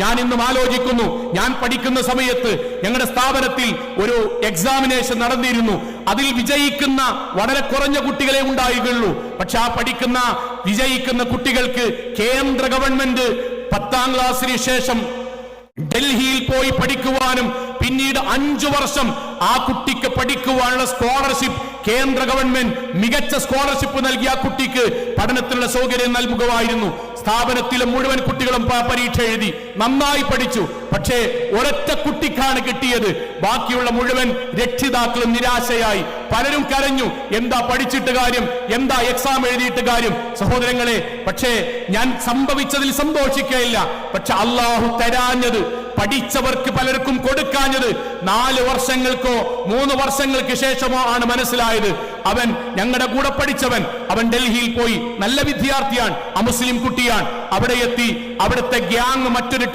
ഞാൻ ഇന്നും ആലോചിക്കുന്നു, ഞാൻ പഠിക്കുന്ന സമയത്ത് ഞങ്ങളുടെ സ്ഥാപനത്തിൽ ഒരു എക്സാമിനേഷൻ നടന്നിരുന്നു. അതിൽ വിജയിക്കുന്ന വളരെ കുറഞ്ഞ കുട്ടികളെ ഉണ്ടായിരുന്നുള്ളൂ. പക്ഷെ ആ വിജയിക്കുന്ന കുട്ടികൾക്ക് കേന്ദ്ര ഗവൺമെന്റ് 10ാം ക്ലാസ്സിന് ശേഷം ഡൽഹിയിൽ പോയി പഠിക്കുവാനും പിന്നീട് 5 വർഷം ആ കുട്ടിക്ക് പഠിക്കുവാനുള്ള സ്കോളർഷിപ്പ് കേന്ദ്ര ഗവൺമെന്റ് മികച്ച സ്കോളർഷിപ്പ് നൽകി ആ കുട്ടിക്ക് പഠനത്തിനുള്ള സൗകര്യം നൽകുകയായിരുന്നു. സ്ഥാപനത്തിലെ മുഴുവൻ കുട്ടികളും പരീക്ഷ എഴുതി നന്നായി പഠിച്ചു. പക്ഷേ ഒരൊറ്റ കുട്ടിക്കാണ് കിട്ടിയത്. ബാക്കിയുള്ള മുഴുവൻ രക്ഷിതാക്കളും നിരാശയായി. പലരും കരഞ്ഞു, എന്താ പഠിച്ചിട്ട് കാര്യം, എന്താ എക്സാം എഴുതിയിട്ട് കാര്യം. സഹോദരങ്ങളെ, പക്ഷേ ഞാൻ സംഭവിച്ചതിൽ സന്തോഷിക്കുകയില്ല. പക്ഷെ അള്ളാഹു തരാഞ്ഞത്, പഠിച്ചവർക്ക് പലർക്കും കൊടുക്കാഞ്ഞത് 4 വർഷങ്ങൾക്കോ 3 വർഷങ്ങൾക്ക് ശേഷമോ ആണ് മനസ്സിലായത്. അവൻ ഞങ്ങളുടെ കൂടെ പഠിച്ചവൻ, അവൻ ഡൽഹിയിൽ പോയി, നല്ല വിദ്യാർത്ഥിയാണ്, അമുസ്ലിം കുട്ടിയാണ്. അവിടെ എത്തി, അവിടുത്തെ ഗ്യാങ് മറ്റൊരു